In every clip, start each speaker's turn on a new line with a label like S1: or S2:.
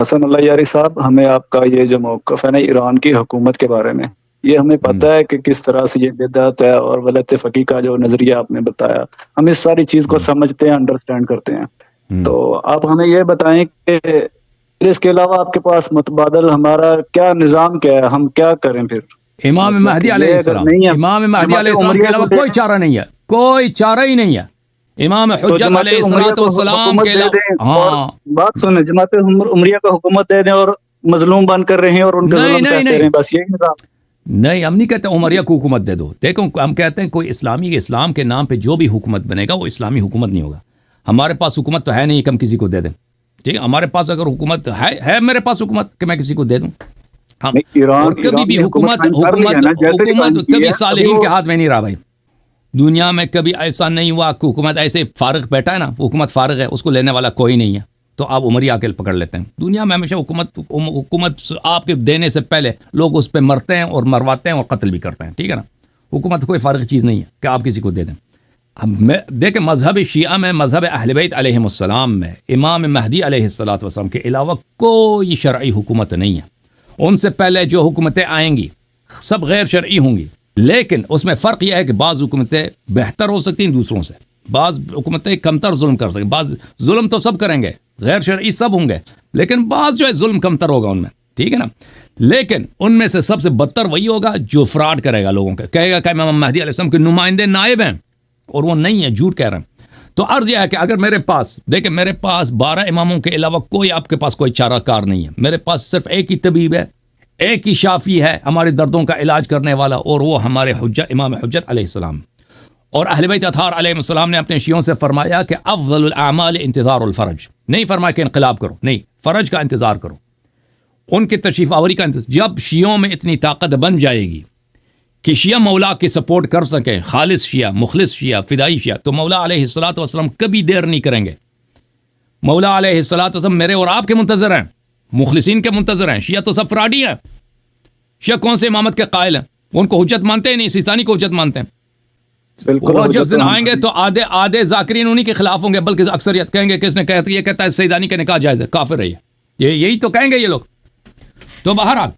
S1: حسن اللہ یاری صاحب، ہمیں آپ کا یہ جو موقف ہے نا ایران کی حکومت کے بارے میں، یہ ہمیں پتہ ہے کہ کس طرح سے یہ بدعت ہے اور ولایت فقیہ کا جو نظریہ آپ نے بتایا، ہم اس ساری چیز کو سمجھتے ہیں، انڈرسٹینڈ کرتے ہیں۔ تو آپ ہمیں یہ بتائیں کہ اس کے علاوہ آپ کے پاس متبادل ہمارا کیا نظام کیا ہے، ہم کیا کریں پھر؟
S2: امام
S1: مطلب
S2: مہدی
S1: کہ
S2: علیہ
S1: یہ اگر
S2: السلام،
S1: نہیں ہے
S2: امام مہدی
S1: جماعت
S2: علیہ السلام کے
S1: عمریہ
S2: علاوہ
S1: کو
S2: کوئی چارہ نہیں ہے، کوئی چارہ ہی نہیں ہے۔ امام
S1: تو
S2: حجت
S1: جماعت
S2: علیہ
S1: عمریہ کو
S2: السلام
S1: حکومت
S2: کے
S1: دے
S2: علاوہ،
S1: دیں، اور
S2: ہاں
S1: بات سنیں، جماعت عمریہ کو حکومت دے دیں اور مظلوم بن کر رہے ہیں اور ان کے
S2: نہیں
S1: ظلم
S2: نہیں
S1: سہتے
S2: نہیں
S1: رہیں، بس یہی نظام۔
S2: نہیں، ہم نہیں کہتے عمریہ کو حکومت دے دو۔ دیکھو ہم کہتے ہیں کوئی اسلام کے نام پہ جو بھی حکومت بنے گا وہ اسلامی حکومت نہیں ہوگا۔ ہمارے پاس حکومت تو ہے نہیں کہ ہم کسی کو دے دیں، ٹھیک ہے؟ ہمارے پاس اگر حکومت ہے میرے پاس حکومت کہ میں کسی کو دے دوں، ہم
S1: نہیں،
S2: اور کبھی
S1: ایران
S2: بھی
S1: نے
S2: حکومت
S1: قائم کر لی ہے نا، جیسے بھی قائم کی
S2: کبھی
S1: ہے ابھی
S2: صالحین
S1: وہ۔
S2: کے ہاتھ میں نہیں رہا بھائی۔ دنیا میں کبھی ایسا نہیں ہوا کہ حکومت ایسے فارغ بیٹھا ہے نا، حکومت فارغ ہے، اس کو لینے والا کوئی نہیں ہے، تو آپ عمریہ کے پکڑ لیتے ہیں۔ دنیا میں ہمیشہ حکومت آپ کے دینے سے پہلے لوگ اس پہ مرتے ہیں اور مرواتے ہیں اور قتل بھی کرتے ہیں، ٹھیک ہے نا؟ حکومت کوئی فارغ چیز نہیں ہے کہ آپ کسی کو دے دیں۔ دیکھیں مذہب شیعہ میں، مذہب اہل بیت علیہم السلام میں، امام مہدی علیہ السلام کے علاوہ کوئی شرعی حکومت نہیں ہے۔ ان سے پہلے جو حکومتیں آئیں گی سب غیر شرعی ہوں گی، لیکن اس میں فرق یہ ہے کہ بعض حکومتیں بہتر ہو سکتی ہیں دوسروں سے، بعض حکومتیں کمتر ظلم کر سکیں، بعض ظلم تو سب کریں گے، غیر شرعی سب ہوں گے، لیکن بعض جو ہے ظلم کمتر ہوگا ان میں، ٹھیک ہے نا؟ لیکن ان میں سے سب سے بدتر وہی ہوگا جو فراڈ کرے گا لوگوں کا، کہے گا کہ امام مہدی علیہ السلام کے نمائندے نائب ہیں اور وہ نہیں ہے، جھوٹ کہہ رہے ہیں۔ تو عرض یہ ہے کہ اگر میرے پاس، دیکھیں میرے پاس 12 اماموں کے علاوہ کوئی آپ کے پاس کوئی چارہ کار نہیں ہے، میرے پاس صرف ایک ہی طبیب ہے، ایک ہی شافی ہے ہمارے دردوں کا علاج کرنے والا، اور وہ ہمارے امام حجت علیہ السلام۔ اور اہل بیت اطہار علیہ السلام نے اپنے شیعوں سے فرمایا کہ افضل الاعمال انتظار الفرج، نہیں فرمایا کہ انقلاب کرو، نہیں، فرج کا انتظار کرو، ان کی تشریف آوری کا انتظار۔ جب شیعوں میں اتنی طاقت بن جائے گی کہ شیعہ مولا کی سپورٹ کر سکیں، خالص شیعہ، مخلص شیعہ، فدائی شیعہ، تو مولا علیہ السلام کبھی دیر نہیں کریں گے۔ مولا علیہ السلام میرے اور آپ کے منتظر ہیں، مخلصین کے منتظر ہیں۔ شیعہ تو سب فراڈی ہیں، شیعہ کون سے امامت کے قائل ہیں؟ وہ ان کو حجت مانتے ہیں نہیں، سیستانی کو حجت مانتے ہیں۔ وہ جس دن آئیں گے تو آدھے ذاکرین انہی کے خلاف ہوں گے، بلکہ اکثریت کہیں گے کہ اس نے یہ کہتا ہے سیدانی کا نکاح جائز ہے، کافر ہے یہ، یہی تو کہیں گے یہ لوگ۔ تو بہرحال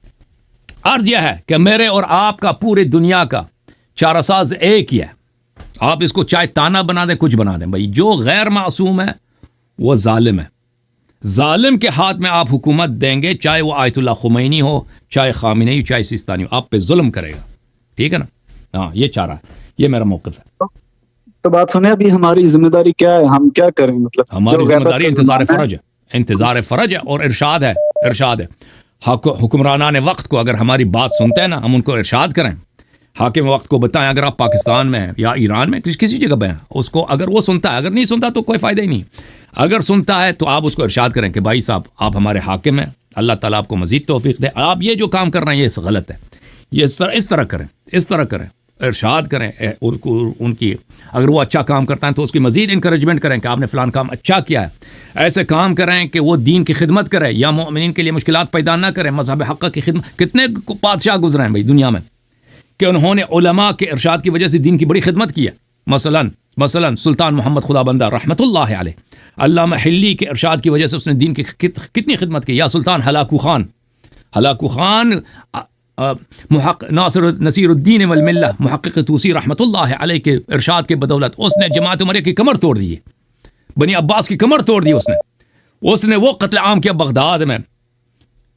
S2: عرض یہ ہے کہ میرے اور آپ کا پورے دنیا کا چارہ ساز ایک ہی ہے۔ آپ اس کو چاہے تانا بنا دیں، کچھ بنا دیں، بھائی جو غیر معصوم ہے وہ ظالم ہے۔ ظالم کے ہاتھ میں آپ حکومت دیں گے، چاہے وہ آیت اللہ خمینی ہو، چاہے خامنئی ہو، چاہے سیستانی ہو، آپ پہ ظلم کرے گا، ٹھیک ہے نا؟ ہاں، یہ چارہ ہے، یہ میرا موقف ہے۔
S1: تو بات سنیں، ابھی ہماری ذمہ داری کیا ہے، ہم کیا کریں؟ مطلب
S2: ہماری ذمہ داری انتظار فرج ہے، انتظار فرج ہے اور ارشاد ہے، ارشاد ہے۔ حکمرانان وقت کو اگر ہماری بات سنتے ہیں نا، ہم ان کو ارشاد کریں، حاکم وقت کو بتائیں، اگر آپ پاکستان میں ہیں یا ایران میں کسی جگہ پہ ہیں، اس کو اگر وہ سنتا ہے، اگر نہیں سنتا تو کوئی فائدہ ہی نہیں۔ اگر سنتا ہے تو آپ اس کو ارشاد کریں کہ بھائی صاحب آپ ہمارے حاکم ہیں، اللہ تعالیٰ آپ کو مزید توفیق دے، آپ یہ جو کام کر رہے ہیں یہ غلط ہے، یہ اس طرح کریں، اس طرح کریں، ارشاد کریں ان کی۔ اگر وہ اچھا کام کرتا ہے تو اس کی مزید انکریجمنٹ کریں کہ آپ نے فلان کام اچھا کیا ہے، ایسے کام کریں کہ وہ دین کی خدمت کرے یا مومنین کے لیے مشکلات پیدا نہ کریں، مذہب حق کی خدمت۔ کتنے بادشاہ گزرے ہیں بھائی دنیا میں کہ انہوں نے علماء کے ارشاد کی وجہ سے دین کی بڑی خدمت کی ہے۔ مثلا سلطان محمد خدا بندہ رحمۃ اللہ علیہ، علامہ حلی کے ارشاد کی وجہ سے اس نے دین کی کتنی خدمت کی، یا سلطان ہلاکو خان نصیر الدین والملہ، محقق توسی رحمۃ اللہ علیہ کے ارشاد کے بدولت اس نے جماعت عمریہ کی کمر توڑ دی، بنی عباس کی کمر توڑ دی۔ اس نے وہ قتل عام کیا بغداد میں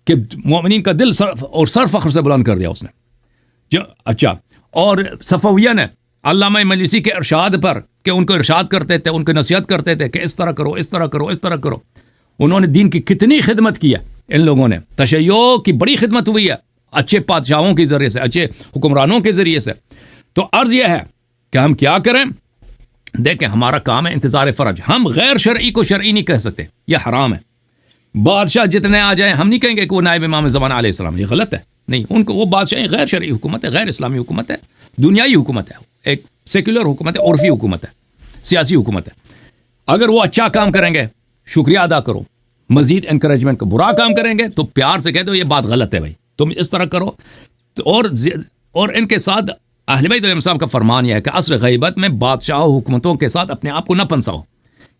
S2: کہ مومنین کا دل اور سر فخر سے بلند کر دیا اس نے۔ اچھا، اور صفویہ نے علامہ مجلسی کے ارشاد پر کہ ان کو ارشاد کرتے تھے، ان کو نصیحت کرتے تھے کہ اس طرح کرو، اس طرح کرو، اس طرح کرو، انہوں نے دین کی کتنی خدمت کی ہے۔ ان لوگوں نے تشیع کی بڑی خدمت ہوئی ہے، اچھے بادشاہوں کے ذریعے سے، اچھے حکمرانوں کے ذریعے سے۔ تو عرض یہ ہے کہ ہم کیا کریں؟ دیکھیں ہمارا کام ہے انتظار فرج، ہم غیر شرعی کو شرعی نہیں کہہ سکتے، یہ حرام ہے۔ بادشاہ جتنے آ جائیں ہم نہیں کہیں گے کہ وہ نائب امام زمان علیہ السلام، یہ غلط ہے، نہیں، ان کو وہ بادشاہ غیر شرعی حکومت ہے، غیر اسلامی حکومت ہے، دنیائی حکومت ہے، ایک سیکولر حکومت ہے، عرفی حکومت ہے، سیاسی حکومت ہے۔ اگر وہ اچھا کام کریں گے شکریہ ادا کرو، مزید انکریجمنٹ کو، برا کام کریں گے تو پیار سے کہہ دو یہ بات غلط ہے بھائی، تم اس طرح کرو۔ اور ان کے ساتھ اہل بیت علیہ السلام کا فرمان یہ ہے کہ عصر غیبت میں بادشاہ حکومتوں کے ساتھ اپنے آپ کو نہ پنساؤ،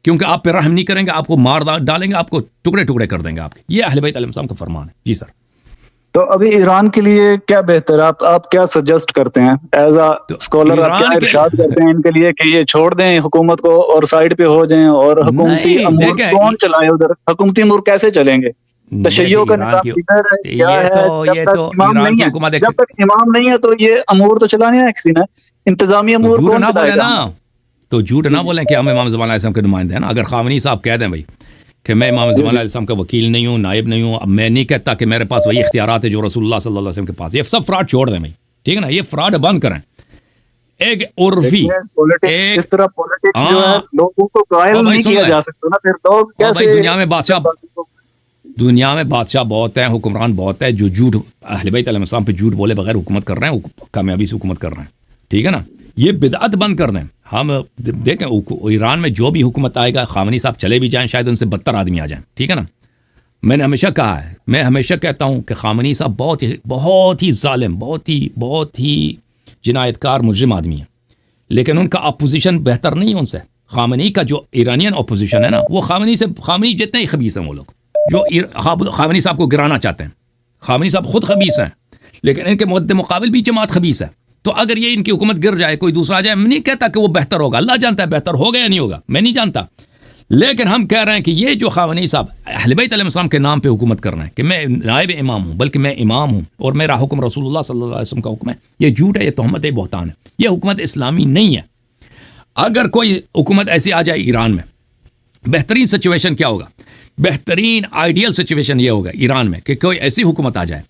S2: کیونکہ آپ پہ رحم نہیں کریں گے, آپ کو مار ڈالیں گے, آپ کو ٹکڑے ٹکڑے کر دیں گے آپ کے. یہ اہل بیت علیہ السلام کا فرمان ہے. جی سر.
S1: تو ابھی ایران کے لیے کیا بہتر ہے, آپ کیا سجیسٹ کرتے ہیں ایز اے اسکالر, آپ کیا ارشاد کرتے ہیں ان کے لیے کہ یہ چھوڑ دیں حکومت کو اور سائڈ پہ ہو جائیں, اور حکومتی امور کون چلائے ادھر, حکومتی امور کیسے چلیں گے؟ تشیع کا نظام ادھر ہے, کیا ہے؟ جب تک امام نہیں ہے, جب تک امام نہیں ہے تو یہ امور تو چلانے ہیں کسی نے, انتظامی امور کون چلائے گا؟
S2: تو جھوٹ نہ بولیں کہ ہم امام زمان علیہ السلام کے نمائندے ہیں نا. اگر خامنہئی صاحب کہہ دیں بھائی کہ میں امام زمان علیہ السلام کا وکیل نہیں ہوں, نائب نہیں ہوں, اب میں نہیں کہتا کہ میرے پاس وہی اختیارات ہے جو رسول اللہ صلی اللہ علیہ وسلم کے پاس, یہ سب فراڈ چھوڑ دیں بھائی, ٹھیک ہے نا, یہ فراڈ بند کریں. ایک عرفی
S1: اس طرح پولیٹکس جو ہے لوگوں کو قائل نہیں کیا جا سکتا نا, پھر لوگ کیسے.
S2: دنیا میں بادشاہ بہت ہیں, حکمران بہت ہے جو جھوٹ اہل بیت علیہ السلام پہ جھوٹ بولے بغیر حکومت کر رہے ہیں, کامیابی سے حکومت کر رہے ہیں, ٹھیک ہے نا. یہ بدعت بند کر دیں. ہم دیکھیں ایران میں جو بھی حکومت آئے گا, خامنہئی صاحب چلے بھی جائیں, شاید ان سے بدتر آدمی آ جائیں, ٹھیک ہے نا. میں نے ہمیشہ کہا ہے, میں ہمیشہ کہتا ہوں کہ خامنہئی صاحب بہت ہی ظالم, بہت ہی جنایت کار مجرم آدمی ہے, لیکن ان کا اپوزیشن بہتر نہیں ہے ان سے. خامنہئی کا جو ایرانین اپوزیشن ہے نا, وہ خامنہئی جتنے ہی خبیث ہیں وہ لوگ جو خامنہئی صاحب کو گرانا چاہتے ہیں. خامنہئی صاحب خود خبیث ہیں, لیکن ان کے مد مقابل بھی جماعت خبیث ہے. تو اگر یہ ان کی حکومت گر جائے, کوئی دوسرا آ جائے, میں نہیں کہتا کہ وہ بہتر ہوگا, اللہ جانتا ہے بہتر ہوگا یا نہیں ہوگا, میں نہیں جانتا. لیکن ہم کہہ رہے ہیں کہ یہ جو خامنہئی صاحب اہل بیت علیہ السلام کے نام پہ حکومت کر رہے ہیں کہ میں نائب امام ہوں, بلکہ میں امام ہوں اور میرا حکم رسول اللہ صلی اللہ علیہ وسلم کا حکم ہے, یہ جھوٹ ہے, یہ تہمت ہے, بہتان ہے. یہ حکومت اسلامی نہیں ہے. اگر کوئی حکومت ایسی آ جائے ایران میں, بہترین سچویشن کیا ہوگا, بہترین آئیڈیل سچویشن یہ ہوگا ایران میں کہ کوئی ایسی حکومت آ جائے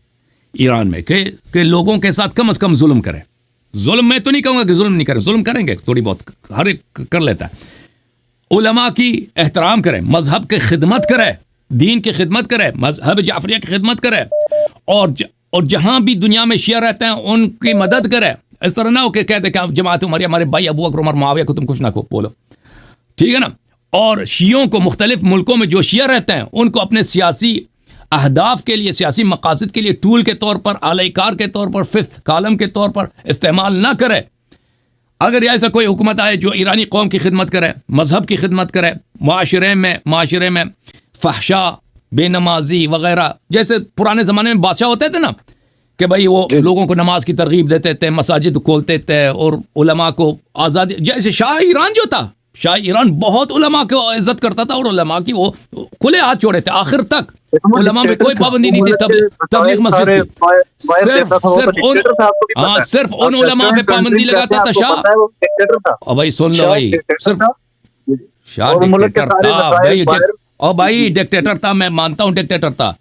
S2: ایران میں کہ لوگوں کے ساتھ کم از کم ظلم کرے. ظلم میں تو نہیں کہوں گا کہ ظلم نہیں کرے, ظلم کریں گے تھوڑی بہت, ہر ایک کر لیتا ہے. علماء کی احترام کرے, مذہب کی خدمت کرے, دین کی خدمت کرے, مذہب جعفریہ کی خدمت کرے, اور جہاں بھی دنیا میں شیعہ رہتے ہیں ان کی مدد کرے. اس طرح نہ ہو کہ کہتے کہ جماعت عمریہ ہمارے بھائی ابو بکر عمر معاویہ کو تم کچھ نہ بولو, ٹھیک ہے نا. اور شیعوں کو مختلف ملکوں میں جو شیعہ رہتے ہیں ان کو اپنے سیاسی اہداف کے لیے, سیاسی مقاصد کے لیے ٹول کے طور پر, اعلی کار کے طور پر, ففتھ کالم کے طور پر استعمال نہ کرے. اگر ایسا کوئی حکومت آئے جو ایرانی قوم کی خدمت کرے, مذہب کی خدمت کرے, معاشرے میں فحشا, بے نمازی وغیرہ, جیسے پرانے زمانے میں بادشاہ ہوتے تھے نا کہ بھائی وہ لوگوں کو نماز کی ترغیب دیتے تھے, مساجد کھولتے تھے اور علماء کو آزادی, جیسے شاہ ایران جو تھا, شاہ ایران بہت علماء کو عزت کرتا تھا اور علماء کی وہ کھلے ہاتھ چھوڑے تھے آخر تک. علماء میں کوئی پابندی نہیں تھی, تبلیغ مسجد کی, صرف ان علماء پہ پابندی لگاتا تھا شاہ. بھائی سن لو بھائی, صرف شاہ ڈکٹیٹر تھا بھائی, ڈکٹیٹر تھا, میں مانتا ہوں ڈکٹیٹر تھا,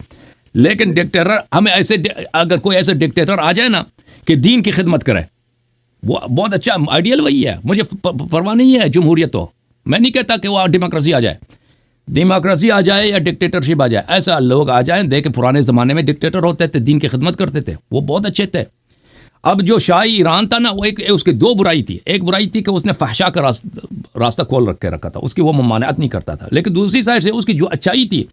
S2: لیکن ڈکٹیٹر ہمیں ایسے, اگر کوئی ایسے ڈکٹیٹر آ جائے نا کہ دین کی خدمت کرے, وہ بہت اچھا آئیڈیل وہی ہے. مجھے پرواہ نہیں ہے جمہوریت ہو, میں نہیں کہتا کہ وہ ڈیموکریسی آ جائے یا ڈکٹیٹرشپ آ جائے. ایسا لوگ آ جائیں, دیکھیں پرانے زمانے میں ڈکٹیٹر ہوتے تھے, دین کی خدمت کرتے تھے, وہ بہت اچھے تھے. اب جو شاہی ایران تھا نا, وہ اس کی دو برائی تھی. ایک برائی تھی کہ اس نے فحشا کا راستہ کھول رکھا تھا, اس کی وہ ممانعت نہیں کرتا تھا. لیکن دوسری سائڈ سے اس کی جو اچھائی تھی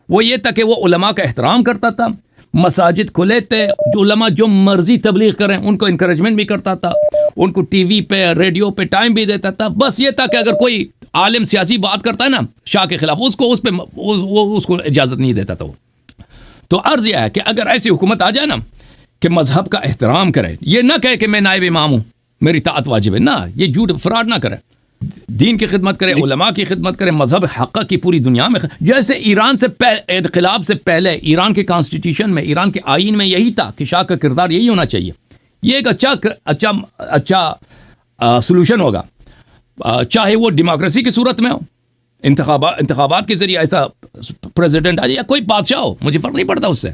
S2: وہ یہ تھا کہ وہ علماء کا احترام کرتا تھا, مساجد کھلے تھے, جو علماء جو مرضی تبلیغ کریں ان کو انکریجمنٹ بھی کرتا تھا, ان کو ٹی وی پہ ریڈیو پہ ٹائم بھی دیتا تھا. بس یہ تھا کہ اگر کوئی عالم سیاسی بات کرتا ہے نا شاہ کے خلاف, اس کو اجازت نہیں دیتا تھا وہ. تو عرض یہ ہے کہ اگر ایسی حکومت آ جائے نا کہ مذہب کا احترام کرے, یہ نہ کہے کہ میں نائب امام ہوں, میری طاعت واجب ہے, نہ, یہ جھوٹ فراڈ نہ کرے, دین کی خدمت کرے, علماء کی خدمت کرے, مذہب حق کی پوری دنیا میں. جیسے ایران سے انقلاب سے پہلے ایران کے کانسٹیٹیوشن میں, ایران کے آئین میں یہی تھا کہ شاہ کا کردار یہی ہونا چاہیے. یہ ایک اچھا سلوشن ہوگا, چاہے وہ ڈیموکریسی کی صورت میں ہو, انتخابات کے ذریعے ایسا پریزیڈنٹ آ جائے یا کوئی بادشاہ ہو, مجھے فرق نہیں پڑتا اس سے,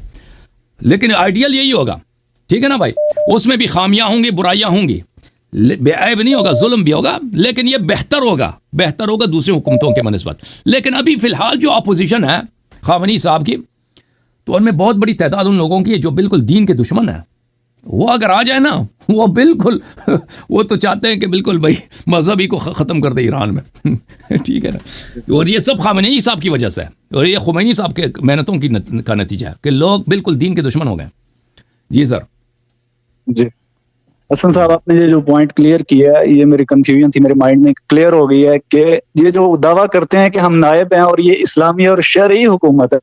S2: لیکن آئیڈیل یہی ہوگا, ٹھیک ہے نا بھائی. اس میں بھی خامیاں ہوں گی, برائیاں ہوں گی, بے عیب نہیں ہوگا, ظلم بھی ہوگا, لیکن یہ بہتر ہوگا دوسری حکومتوں کے بنسبت. لیکن ابھی فی الحال جو اپوزیشن ہے خامنہئی صاحب کی, تو ان میں بہت بڑی تعداد ان لوگوں کی ہے جو بالکل دین کے دشمن ہے. وہ اگر آ جائے نا, وہ بالکل وہ تو چاہتے ہیں کہ بالکل بھائی مذہب ہی کو ختم کر دے ایران میں, ٹھیک ہے نا. اور یہ سب خامنہئی صاحب کی وجہ سے ہے, اور یہ خمینی صاحب کے محنتوں کا نتیجہ ہے کہ لوگ بالکل دین کے دشمن ہو گئے. جی سر.
S1: جی حسن صاحب آپ نے یہ جو پوائنٹ کلیئر کیا ہے یہ میری کنفیوژن تھی میرے مائنڈ میں کلیئر ہو گئی ہے کہ یہ جو دعویٰ کرتے ہیں کہ ہم نائب ہیں اور یہ اسلامی اور شرعی حکومت ہے،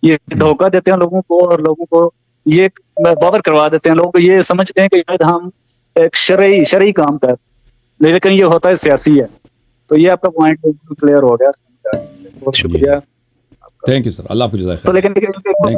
S1: یہ دھوکہ دیتے ہیں لوگوں کو اور لوگوں کو یہ باور کروا دیتے ہیں، لوگ یہ سمجھتے ہیں کہ شاید ہم ایک شرعی کام کر، لیکن یہ ہوتا ہے سیاسی ہے. تو یہ آپ کا پوائنٹ کلیئر ہو گیا، بہت شکریہ.
S2: تھینک یو سر، اللہ آپ کو جزائے
S1: تو
S2: خیر.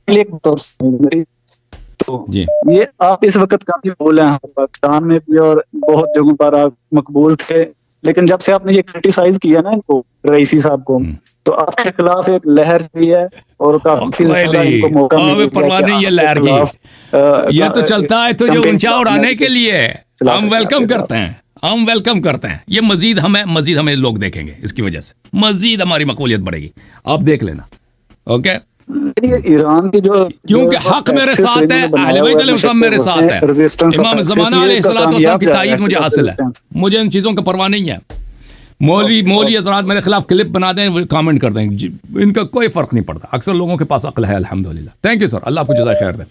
S1: لیکن تو
S2: جی
S1: یہ آپ اس وقت کافی بولے ہیں پاکستان میں بھی اور بہت جگہوں پر آپ مقبول تھے، لیکن جب سے آپ نے یہ کرٹیسائز کیا نا ان کو رئیسی صاحب کو، تو آپ کے خلاف ایک لہر بھی ہے اور کافی زیادہ ان کو موقع مل
S2: ہمیں پرواہ نہیں ہے لہر کی، یہ تو چلتا ہے تو جو اونچا اڑانے کے لیے ہم ویلکم کرتے ہیں، ہم ویلکم کرتے ہیں. یہ مزید ہمیں لوگ دیکھیں گے، اس کی وجہ سے مزید ہماری مقبولیت بڑھے گی، آپ دیکھ لینا. اوکے،
S1: ایران کی جو
S2: کیونکہ حق میرے ساتھ ہے، اہل بیت علیہ السلام میرے ساتھ ہے، امام زمانہ علیہ السلام کی تائید مجھے حاصل ہے، مجھے ان چیزوں کا پرواہ نہیں ہے. مولوی حضرات میرے خلاف کلپ بنا دیں، کامنٹ کر دیں، ان کا کوئی فرق نہیں پڑتا، اکثر لوگوں کے پاس عقل ہے الحمدللہ. تھینک یو سر، اللہ آپ کو جزائے خیر دے.